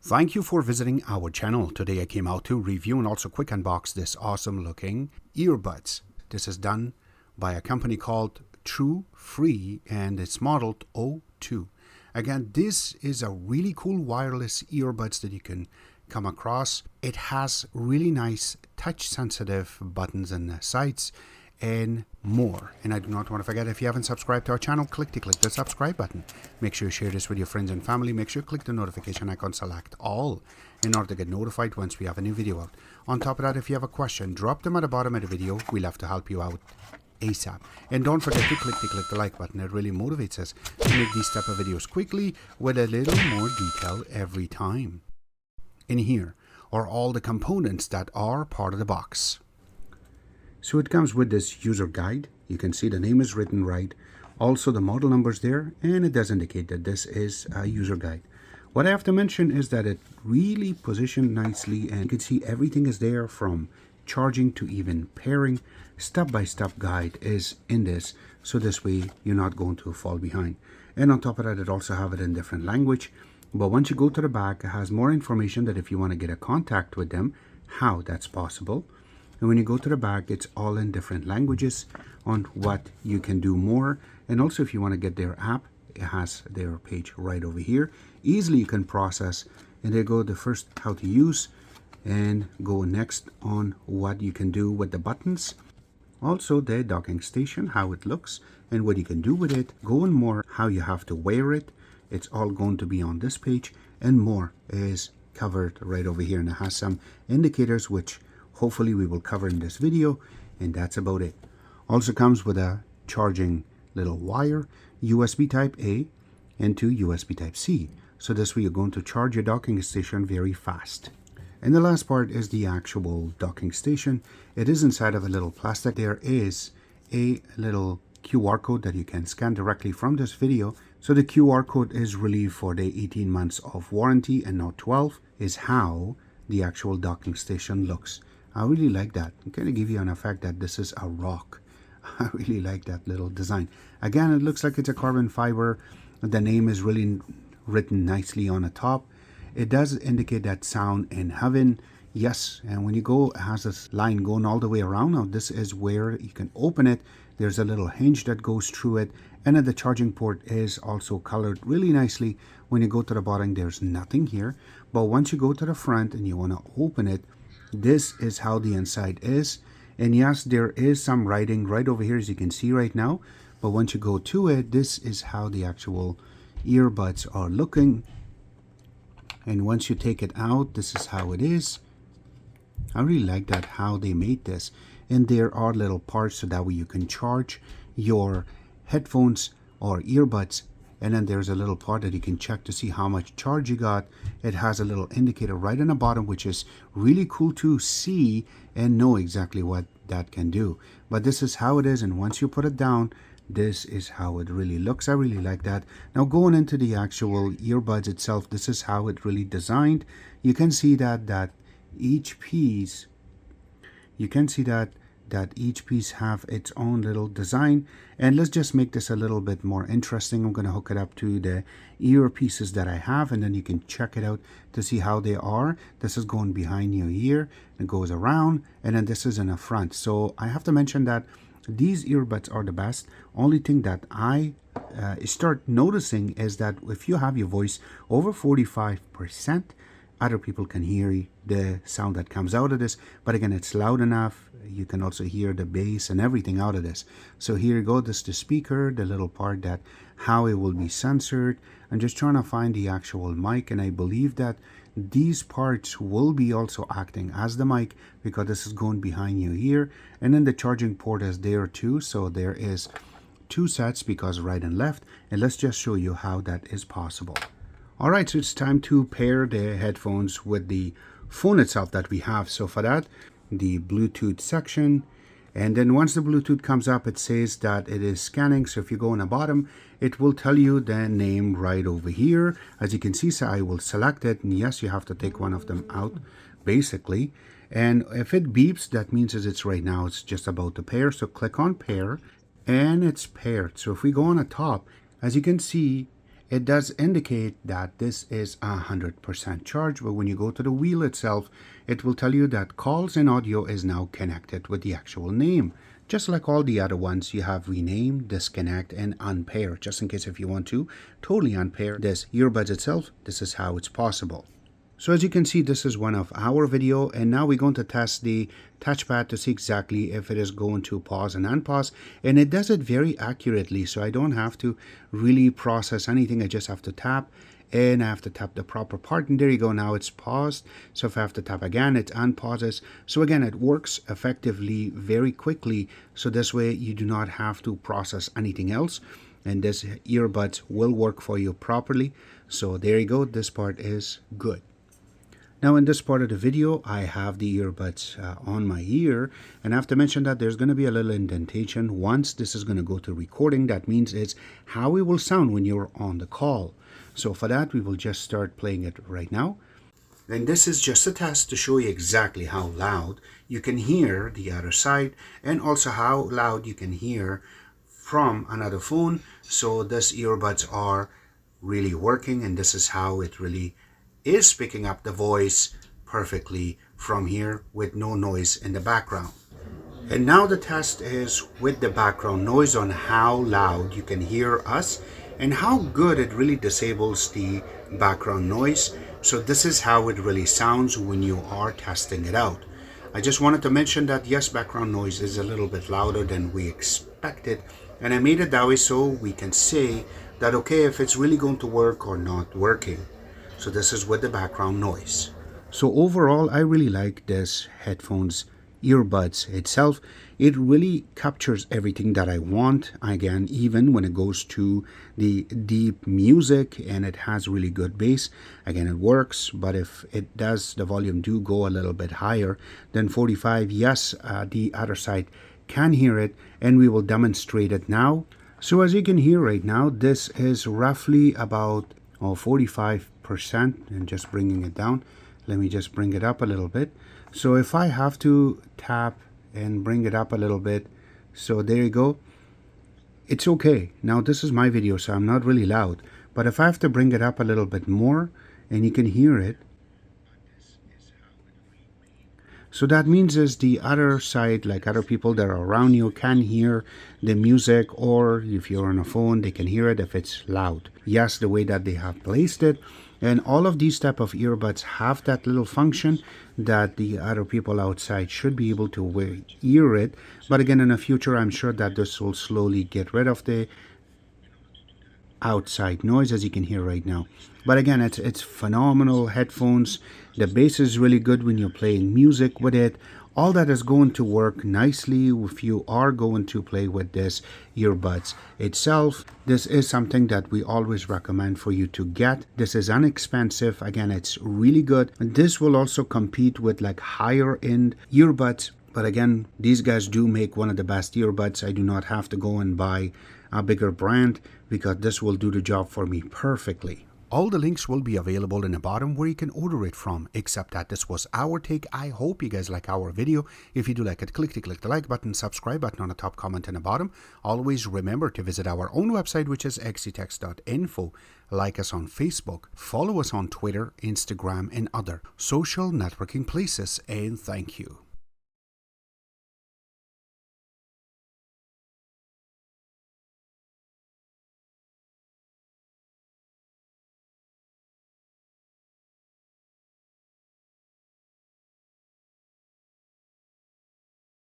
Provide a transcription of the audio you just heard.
Thank you for visiting our channel. Today I came out to review and also quick unbox this awesome looking earbuds. This is done by a company called TrueFree and it's modeled O2. Again, this is a really cool wireless earbuds that you can come across. It has really nice touch sensitive buttons and the sides and more. And I do not want to forget, if you haven't subscribed to our channel, click the subscribe button. Make sure you share this with your friends and family. Make sure you click the notification icon, select all in order to get notified once we have a new video out. On top of that, if you have a question, drop them at the bottom of the video. We love to help you out ASAP. And don't forget to click the like button. It really motivates us to make these type of videos quickly with a little more detail every time. In here are all the components that are part of the box. So it comes with this user guide. You can see the name is written right. Also the model numbers there, and it does indicate that this is a user guide. What I have to mention is that it really positioned nicely, and you can see everything is there from charging to even pairing. Step-by-step guide is in this, so this way you're not going to fall behind. And on top of that, it also have it in different language. But once you go to the back, it has more information that if you want to get a contact with them, how that's possible. And when you go to the back, it's all in different languages on what you can do more. And also if you want to get their app, it has their page right over here. Easily you can process, and there go the first how to use, and go next on what you can do with the buttons. Also the docking station, how it looks and what you can do with it. Going more how you have to wear it. It's all going to be on this page, and more is covered right over here. And it has some indicators which hopefully we will cover in this video, and that's about it. Also comes with a charging little wire, USB type A into USB type C. So this way you're going to charge your docking station very fast. And the last part is the actual docking station. It is inside of a little plastic. There is a little QR code that you can scan directly from this video. So the QR code is really for the 18 months of warranty, and not 12 is how the actual docking station looks. I really like that. I'm going to give you an effect that this is a rock. I really like that little design. Again, it looks like it's a carbon fiber. The name is really written nicely on the top. It does indicate that sound in heaven. Yes, and when you go, it has this line going all the way around. Now this is where you can open it. There's a little hinge that goes through it. And then the charging port is also colored really nicely. When you go to the bottom, there's nothing here. But once you go to the front and you want to open it, this is how the inside is. And yes, there is some writing right over here, as you can see right now. But once you go to it, this is how the actual earbuds are looking. And once you take it out, this is how it is. I really like that how they made this. And there are little parts so that way you can charge your headphones or earbuds. And then there's a little part that you can check to see how much charge you got. It has a little indicator right on the bottom, which is really cool to see and know exactly what that can do. But this is how it is, and once you put it down, this is how it really looks. I really like that. Now going into the actual earbuds itself, this is how it really designed. You can see that each piece, you can see that each piece have its own little design. And let's just make this a little bit more interesting. I'm going to hook it up to the earpieces that I have, and then you can check it out to see how they are. This is going behind your ear, it goes around, and then this is in the front. So I have to mention that these earbuds are the best. Only thing that I start noticing is that if you have your voice over 45%, other people can hear the sound that comes out of this. But again, it's loud enough. You can also hear the bass and everything out of this. So here you go. This is the speaker, the little part that how it will be censored. I'm just trying to find the actual mic, and I believe that these parts will be also acting as the mic because this is going behind your ear. And then the charging port is there too. So there is two sets because right and left. And let's just show you how that is possible. Alright, so it's time to pair the headphones with the phone itself that we have. So for that, the Bluetooth section, and then once the Bluetooth comes up, it says that it is scanning. So if you go on the bottom, it will tell you the name right over here. As you can see, so I will select it, and yes, you have to take one of them out basically. And if it beeps, that means it's right now, it's just about to pair. So click on pair, and it's paired. So if we go on the top, as you can see, it does indicate that this is 100% charged, but when you go to the wheel itself, it will tell you that calls and audio is now connected with the actual name. Just like all the other ones, you have rename, disconnect, and unpair, just in case if you want to totally unpair this earbuds itself. This is how it's possible. So as you can see, this is one of our video, and now we're going to test the touchpad to see exactly if it is going to pause and unpause, and it does it very accurately, so I don't have to really process anything. I just have to tap, and I have to tap the proper part, and there you go. Now it's paused. So if I have to tap again, it unpauses. So again, it works effectively very quickly, so this way you do not have to process anything else, and this earbuds will work for you properly. So there you go. This part is good. Now in this part of the video, I have the earbuds on my ear, and I have to mention that there's going to be a little indentation. Once this is going to go to recording, that means it's how it will sound when you're on the call. So for that, we will just start playing it right now. And this is just a test to show you exactly how loud you can hear the other side, and also how loud you can hear from another phone. So this earbuds are really working, and this is how it really is picking up the voice perfectly from here with no noise in the background. And now the test is with the background noise on how loud you can hear us and how good it really disables the background noise. So this is how it really sounds when you are testing it out. I just wanted to mention that yes, background noise is a little bit louder than we expected, and I made it that way so we can say that okay, if it's really going to work or not working. So this is with the background noise. So overall, I really like this headphones earbuds itself. It really captures everything that I want. Again, even when it goes to the deep music, and it has really good bass. Again, it works, but if it does, the volume do go a little bit higher than 45. Yes, the other side can hear it, and we will demonstrate it now. So as you can hear right now, this is roughly about 45%, and just bringing it down. Let me just bring it up a little bit. So if I have to tap and bring it up a little bit, so there you go. It's okay. Now this is my video, so I'm not really loud, but if I have to bring it up a little bit more, and you can hear it, so that means is the other side, like other people that are around you, can hear the music, or if you're on a phone, they can hear it if it's loud. Yes, the way that they have placed it. And all of these type of earbuds have that little function that the other people outside should be able to hear it. But again, in the future, I'm sure that this will slowly get rid of the outside noise, as you can hear right now. But again, it's phenomenal headphones. The bass is really good when you're playing music with it. All that is going to work nicely if you are going to play with this earbuds itself. This is something that we always recommend for you to get. This is inexpensive. Again, it's really good. And this will also compete with like higher end earbuds. But again, these guys do make one of the best earbuds. I do not have to go and buy a bigger brand because this will do the job for me perfectly. All the links will be available in the bottom where you can order it from, except that this was our take. I hope you guys like our video. If you do like it, click the like button, subscribe button on the top, comment in the bottom. Always remember to visit our own website, which is xctex.info. Like us on Facebook, follow us on Twitter, Instagram, and other social networking places, and thank you.